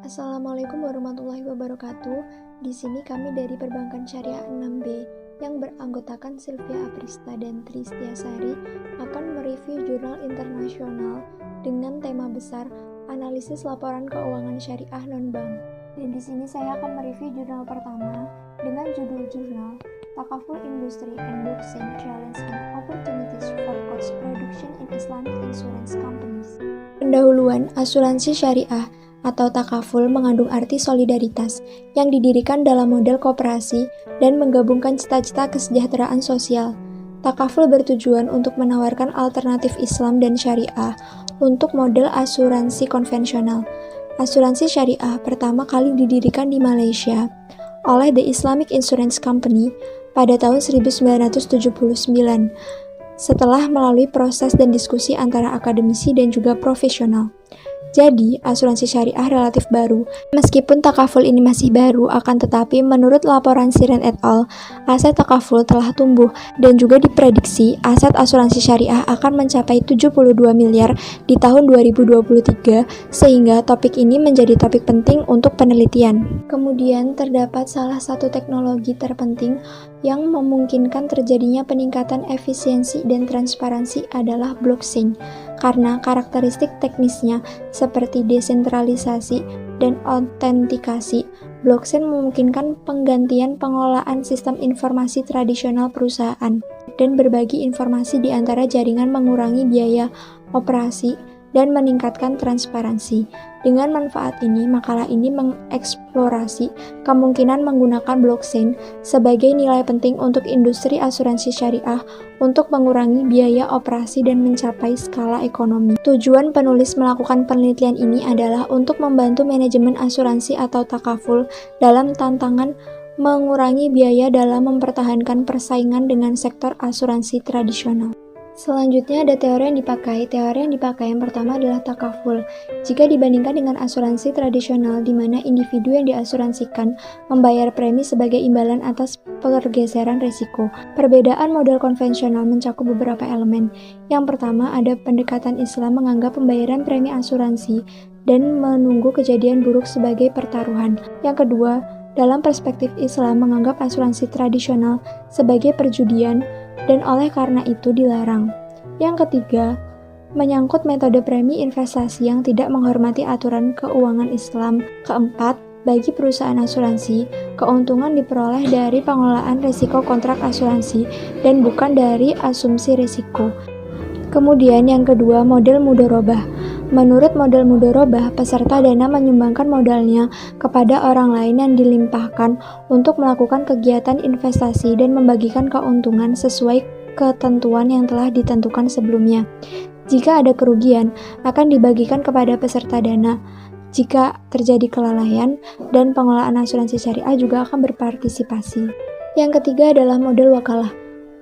Assalamualaikum warahmatullahi wabarakatuh. Di sini kami dari Perbankan Syariah 6B yang beranggotakan Sylvia Aprista dan Tristiasari akan mereview jurnal internasional dengan tema besar Analisis Laporan Keuangan Syariah Non-Bank. Dan di sini saya akan mereview jurnal pertama dengan judul jurnal Takaful Industry and Blockchain Challenge and Opportunities for Cost Reduction in Islamic Insurance Companies. Pendahuluan asuransi syariah atau takaful mengandung arti solidaritas yang didirikan dalam model koperasi dan menggabungkan cita-cita kesejahteraan sosial. Takaful bertujuan untuk menawarkan alternatif Islam dan syariah untuk model asuransi konvensional. Asuransi syariah pertama kali didirikan di Malaysia oleh The Islamic Insurance Company pada tahun 1979 setelah melalui proses dan diskusi antara akademisi dan juga profesional. Jadi, asuransi syariah relatif baru. Meskipun takaful ini masih baru, akan tetapi menurut laporan Siren et al., aset takaful telah tumbuh dan juga diprediksi aset asuransi syariah akan mencapai 72 miliar di tahun 2023, sehingga topik ini menjadi topik penting untuk penelitian. Kemudian, terdapat salah satu teknologi terpenting yang memungkinkan terjadinya peningkatan efisiensi dan transparansi adalah blockchain, karena karakteristik teknisnya seperti desentralisasi dan autentikasi. Blockchain memungkinkan penggantian pengelolaan sistem informasi tradisional perusahaan dan berbagi informasi di antara jaringan, mengurangi biaya operasi dan meningkatkan transparansi. Dengan manfaat ini, makalah ini mengeksplorasi kemungkinan menggunakan blockchain sebagai nilai penting untuk industri asuransi syariah untuk mengurangi biaya operasi dan mencapai skala ekonomi. Tujuan penulis melakukan penelitian ini adalah untuk membantu manajemen asuransi atau takaful dalam tantangan mengurangi biaya dalam mempertahankan persaingan dengan sektor asuransi tradisional. Selanjutnya ada teori yang dipakai. Teori yang dipakai yang pertama adalah takaful. Jika dibandingkan dengan asuransi tradisional di mana individu yang diasuransikan membayar premi sebagai imbalan atas pergeseran risiko. Perbedaan model konvensional mencakup beberapa elemen. Yang pertama ada pendekatan Islam menganggap pembayaran premi asuransi dan menunggu kejadian buruk sebagai pertaruhan. Yang kedua, dalam perspektif Islam menganggap asuransi tradisional sebagai perjudian dan oleh karena itu dilarang. Yang ketiga, menyangkut metode premi investasi yang tidak menghormati aturan keuangan Islam. Keempat, bagi perusahaan asuransi, keuntungan diperoleh dari pengelolaan risiko kontrak asuransi dan bukan dari asumsi risiko. Kemudian yang kedua, model mudorobah. Menurut model mudorobah, peserta dana menyumbangkan modalnya kepada orang lain yang dilimpahkan untuk melakukan kegiatan investasi dan membagikan keuntungan sesuai ketentuan yang telah ditentukan sebelumnya. Jika ada kerugian, akan dibagikan kepada peserta dana. Jika terjadi kelalaian, dan pengelolaan asuransi syariah juga akan berpartisipasi. Yang ketiga adalah model wakalah.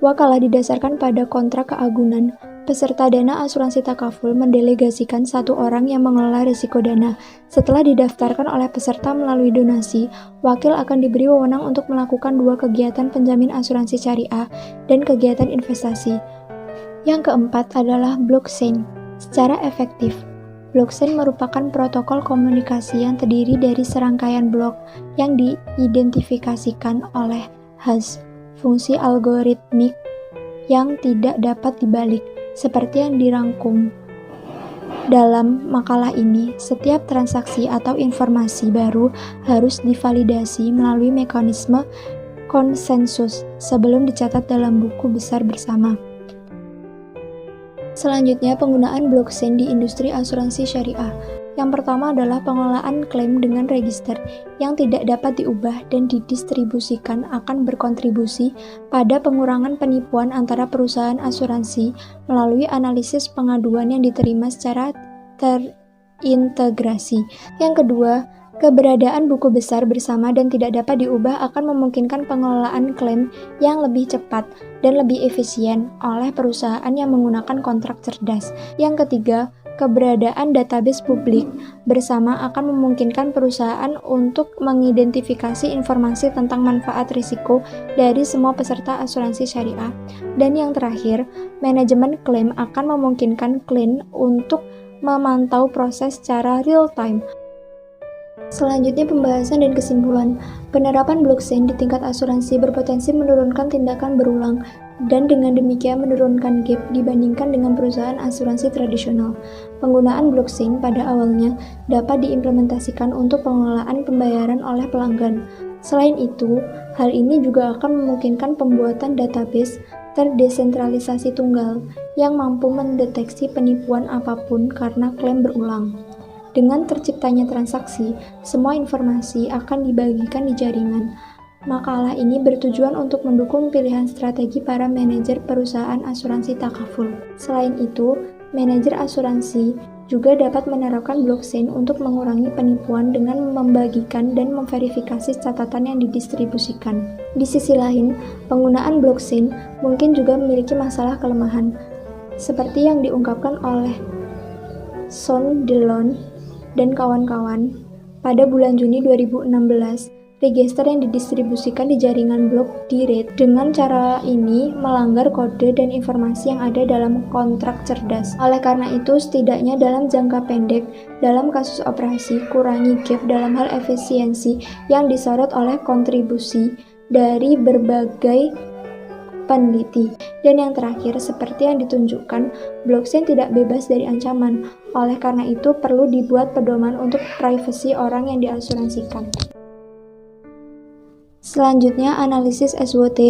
Wakalah didasarkan pada kontrak keagunan. Peserta dana asuransi takaful mendelegasikan satu orang yang mengelola risiko dana. Setelah didaftarkan oleh peserta melalui donasi, wakil akan diberi wewenang untuk melakukan dua kegiatan penjamin asuransi syariah dan kegiatan investasi. Yang keempat adalah blockchain. Secara efektif, blockchain merupakan protokol komunikasi yang terdiri dari serangkaian blok yang diidentifikasikan oleh hash, fungsi algoritmik yang tidak dapat dibalik. Seperti yang dirangkum dalam makalah ini, setiap transaksi atau informasi baru harus divalidasi melalui mekanisme konsensus sebelum dicatat dalam buku besar bersama. Selanjutnya, penggunaan blockchain di industri asuransi syariah. Yang pertama adalah pengelolaan klaim dengan register yang tidak dapat diubah dan didistribusikan akan berkontribusi pada pengurangan penipuan antara perusahaan asuransi melalui analisis pengaduan yang diterima secara terintegrasi. Yang kedua, keberadaan buku besar bersama dan tidak dapat diubah akan memungkinkan pengelolaan klaim yang lebih cepat dan lebih efisien oleh perusahaan yang menggunakan kontrak cerdas. Yang ketiga, keberadaan database publik bersama akan memungkinkan perusahaan untuk mengidentifikasi informasi tentang manfaat risiko dari semua peserta asuransi syariah. Dan yang terakhir, manajemen klaim akan memungkinkan klien untuk memantau proses secara real time. Selanjutnya pembahasan dan kesimpulan. Penerapan blockchain di tingkat asuransi berpotensi menurunkan tindakan berulang dan dengan demikian menurunkan gap dibandingkan dengan perusahaan asuransi tradisional. Penggunaan blockchain pada awalnya dapat diimplementasikan untuk pengelolaan pembayaran oleh pelanggan. Selain itu, hal ini juga akan memungkinkan pembuatan database terdesentralisasi tunggal yang mampu mendeteksi penipuan apapun karena klaim berulang. Dengan terciptanya transaksi, semua informasi akan dibagikan di jaringan. Makalah ini bertujuan untuk mendukung pilihan strategi para manajer perusahaan asuransi takaful. Selain itu, manajer asuransi juga dapat menerapkan blockchain untuk mengurangi penipuan dengan membagikan dan memverifikasi catatan yang didistribusikan. Di sisi lain, penggunaan blockchain mungkin juga memiliki masalah kelemahan, seperti yang diungkapkan oleh Sean Dillon dan kawan-kawan. Pada bulan Juni 2016, register yang didistribusikan di jaringan blok di-read. Dengan cara ini melanggar kode dan informasi yang ada dalam kontrak cerdas. Oleh karena itu, setidaknya dalam jangka pendek, dalam kasus operasi, kurangi gap dalam hal efisiensi yang disorot oleh kontribusi dari berbagai peneliti. Dan yang terakhir, seperti yang ditunjukkan, blockchain tidak bebas dari ancaman. Oleh karena itu, perlu dibuat pedoman untuk privasi orang yang diasuransikan. Selanjutnya, analisis SWOT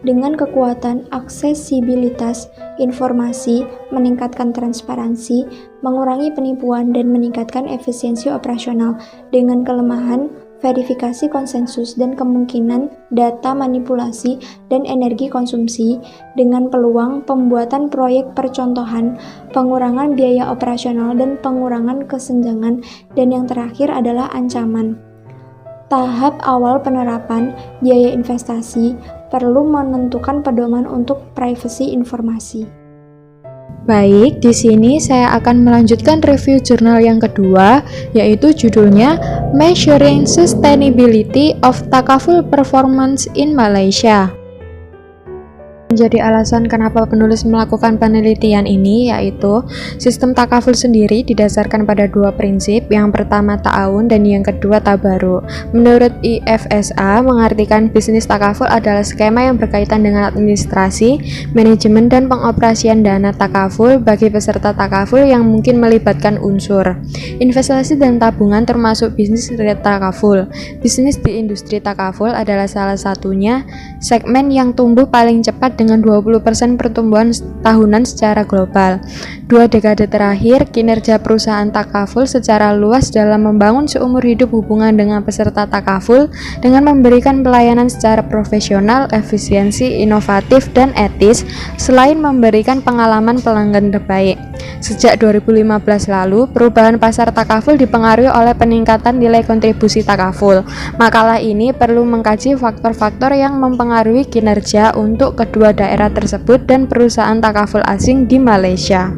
dengan kekuatan aksesibilitas informasi, meningkatkan transparansi, mengurangi penipuan, dan meningkatkan efisiensi operasional. Dengan kelemahan, verifikasi konsensus dan kemungkinan data manipulasi dan energi konsumsi, dengan peluang pembuatan proyek percontohan, pengurangan biaya operasional dan pengurangan kesenjangan, dan yang terakhir adalah ancaman. Tahap awal penerapan biaya investasi perlu menentukan pedoman untuk privasi informasi. Baik, di sini saya akan melanjutkan review jurnal yang kedua, yaitu judulnya Measuring Sustainability of Takaful Performance in Malaysia. Menjadi alasan kenapa penulis melakukan penelitian ini, yaitu sistem takaful sendiri didasarkan pada dua prinsip, yang pertama ta'awun dan yang kedua tabaruk. Menurut IFSA, mengartikan bisnis takaful adalah skema yang berkaitan dengan administrasi, manajemen, dan pengoperasian dana takaful bagi peserta takaful yang mungkin melibatkan unsur investasi dan tabungan termasuk bisnis takaful. Bisnis di industri takaful adalah salah satunya segmen yang tumbuh paling cepat dengan 20% pertumbuhan tahunan secara global. 2 dekade terakhir, kinerja perusahaan takaful secara luas dalam membangun seumur hidup hubungan dengan peserta takaful dengan memberikan pelayanan secara profesional, efisiensi, inovatif, dan etis, selain memberikan pengalaman pelanggan terbaik. Sejak 2015 lalu, perubahan pasar takaful dipengaruhi oleh peningkatan nilai kontribusi takaful. Makalah ini perlu mengkaji faktor-faktor yang mempengaruhi kinerja untuk kedua daerah tersebut dan perusahaan takaful asing di Malaysia.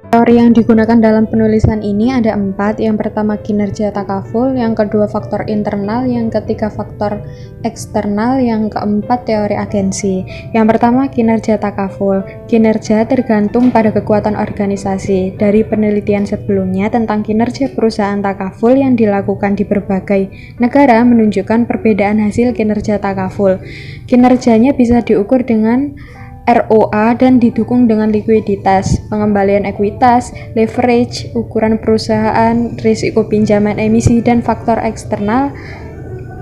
Teori yang digunakan dalam penulisan ini ada 4. Yang pertama kinerja takaful, yang kedua faktor internal, yang ketiga faktor eksternal, yang keempat teori agensi. Yang pertama kinerja takaful. Kinerja tergantung pada kekuatan organisasi. Dari penelitian sebelumnya tentang kinerja perusahaan takaful yang dilakukan di berbagai negara menunjukkan perbedaan hasil kinerja takaful. Kinerjanya bisa diukur dengan ROA dan didukung dengan likuiditas, pengembalian ekuitas, leverage, ukuran perusahaan, risiko pinjaman emisi, dan faktor eksternal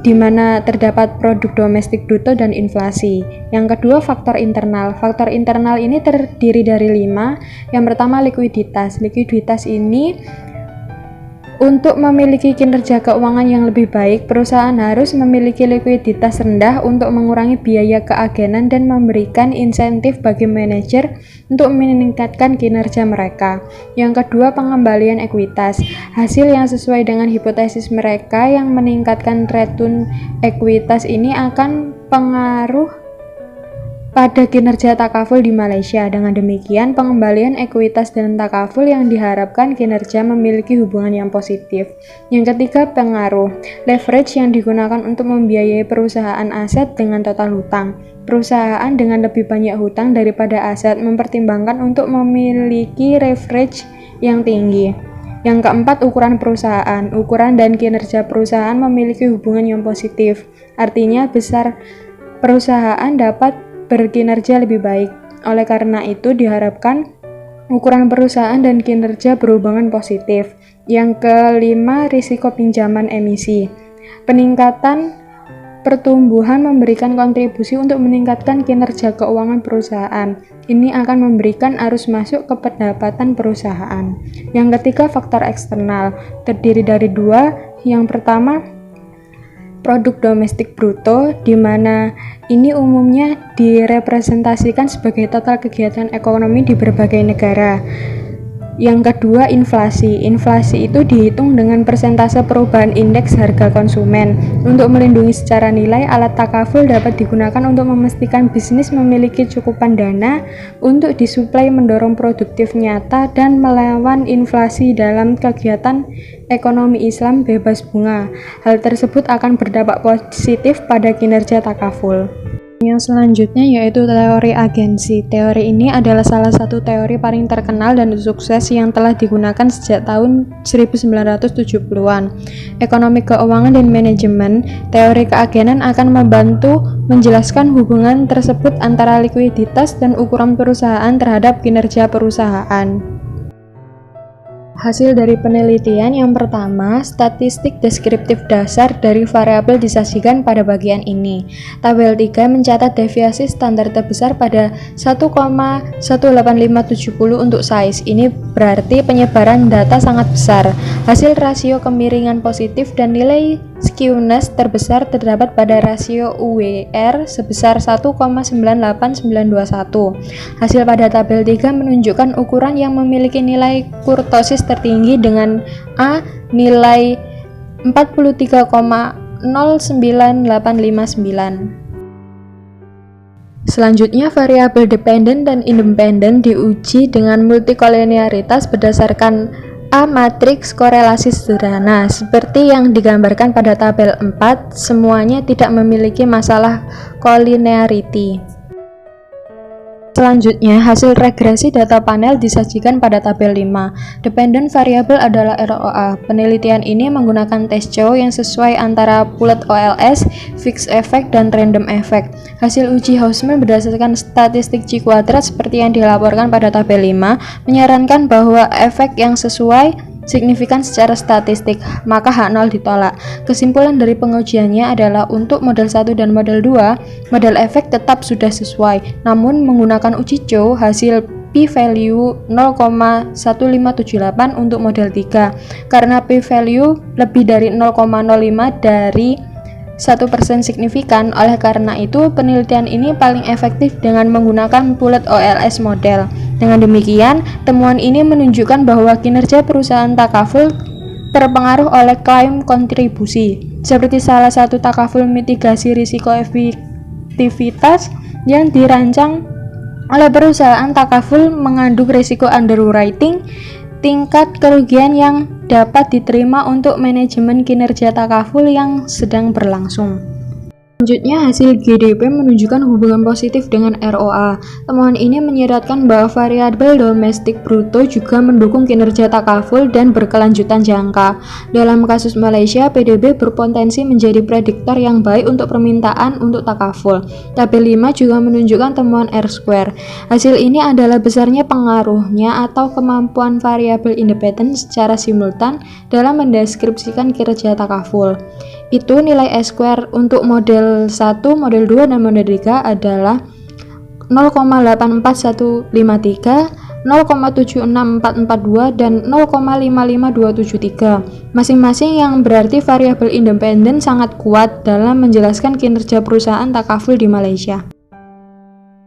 di mana terdapat produk domestik bruto dan inflasi. Yang kedua faktor internal. Faktor internal ini terdiri dari 5. Yang pertama likuiditas. Likuiditas ini untuk memiliki kinerja keuangan yang lebih baik, perusahaan harus memiliki likuiditas rendah untuk mengurangi biaya keagenan dan memberikan insentif bagi manajer untuk meningkatkan kinerja mereka. Yang kedua, pengembalian ekuitas. Hasil yang sesuai dengan hipotesis mereka yang meningkatkan return ekuitas ini akan pengaruh pada kinerja takaful di Malaysia. Dengan demikian, pengembalian ekuitas dan takaful yang diharapkan kinerja memiliki hubungan yang positif. Yang ketiga, pengaruh. Leverage yang digunakan untuk membiayai perusahaan aset dengan total hutang. Perusahaan dengan lebih banyak hutang daripada aset mempertimbangkan untuk memiliki leverage yang tinggi. Yang keempat, ukuran perusahaan. Ukuran dan kinerja perusahaan memiliki hubungan yang positif. Artinya, besar perusahaan dapat berkinerja lebih baik. Oleh karena itu, diharapkan ukuran perusahaan dan kinerja berhubungan positif. Yang kelima, risiko pinjaman emisi. Peningkatan pertumbuhan memberikan kontribusi untuk meningkatkan kinerja keuangan perusahaan. Ini akan memberikan arus masuk ke pendapatan perusahaan. Yang ketiga, faktor eksternal. Terdiri dari dua. Yang pertama, produk domestik bruto, di mana ini umumnya direpresentasikan sebagai total kegiatan ekonomi di berbagai negara. Yang kedua, inflasi. Inflasi itu dihitung dengan persentase perubahan indeks harga konsumen. Untuk melindungi secara nilai, alat takaful dapat digunakan untuk memastikan bisnis memiliki cukupan dana untuk disuplai, mendorong produktif nyata, dan melawan inflasi dalam kegiatan ekonomi Islam bebas bunga. Hal tersebut akan berdampak positif pada kinerja takaful. Yang selanjutnya yaitu teori agensi. Teori ini adalah salah satu teori paling terkenal dan sukses yang telah digunakan sejak tahun 1970-an. Ekonomi keuangan dan manajemen, teori keagenan akan membantu menjelaskan hubungan tersebut antara likuiditas dan ukuran perusahaan terhadap kinerja perusahaan. Hasil dari penelitian yang pertama, statistik deskriptif dasar dari variabel disajikan pada bagian ini. Tabel 3 mencatat deviasi standar terbesar pada 1,18570 untuk size. Ini berarti penyebaran data sangat besar. Hasil rasio kemiringan positif dan nilai skewness terbesar terdapat pada rasio UWR sebesar 1,98921. Hasil pada tabel 3 menunjukkan ukuran yang memiliki nilai kurtosis tertinggi dengan A nilai 43,09859. Selanjutnya, variabel dependen dan independen diuji dengan multikolinearitas berdasarkan A matriks korelasi sederhana. Seperti yang digambarkan pada tabel 4, semuanya tidak memiliki masalah kolinearity. Selanjutnya, hasil regresi data panel disajikan pada tabel 5. Dependent variable adalah ROA. Penelitian ini menggunakan tes Chow yang sesuai antara Poulet OLS, fixed effect, dan random effect. Hasil uji Hausman berdasarkan statistik Chi kuadrat seperti yang dilaporkan pada tabel 5 menyarankan bahwa efek yang sesuai signifikan secara statistik, maka H0 ditolak. Kesimpulan dari pengujiannya adalah untuk model 1 dan model 2, model efek tetap sudah sesuai. Namun menggunakan uji Chow, hasil p-value 0,1578 untuk model 3. Karena p-value lebih dari 0,05 dari 1% signifikan, oleh karena itu penelitian ini paling efektif dengan menggunakan Poulet OLS model. Dengan demikian, temuan ini menunjukkan bahwa kinerja perusahaan takaful terpengaruh oleh klaim kontribusi, seperti salah satu takaful mitigasi risiko efektivitas yang dirancang oleh perusahaan takaful mengandung risiko underwriting, tingkat kerugian yang dapat diterima untuk manajemen kinerja takaful yang sedang berlangsung. Selanjutnya, hasil GDP menunjukkan hubungan positif dengan ROA. Temuan ini menyiratkan bahwa variabel domestik bruto juga mendukung kinerja takaful dan berkelanjutan jangka. Dalam kasus Malaysia, PDB berpotensi menjadi prediktor yang baik untuk permintaan untuk takaful. Tabel 5 juga menunjukkan temuan R-square. Hasil ini adalah besarnya pengaruhnya atau kemampuan variabel independen secara simultan dalam mendeskripsikan kinerja takaful. Itu nilai S-square untuk model 1, model 2, dan model 3 adalah 0,84153, 0,76442, dan 0,55273. Masing-masing yang berarti variabel independen sangat kuat dalam menjelaskan kinerja perusahaan takaful di Malaysia.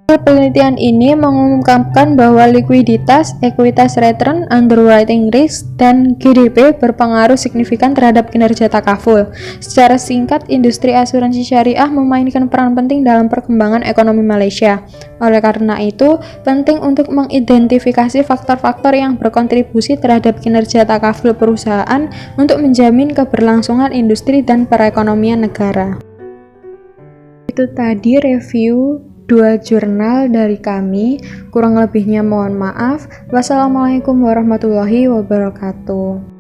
Penelitian ini mengungkapkan bahwa likuiditas, ekuitas return, underwriting risk, dan GDP berpengaruh signifikan terhadap kinerja takaful. Secara singkat, industri asuransi syariah memainkan peran penting dalam perkembangan ekonomi Malaysia. Oleh karena itu, penting untuk mengidentifikasi faktor-faktor yang berkontribusi terhadap kinerja takaful perusahaan untuk menjamin keberlangsungan industri dan perekonomian negara. Itu tadi review 2 jurnal dari kami. Kurang lebihnya mohon maaf. Wassalamualaikum warahmatullahi wabarakatuh.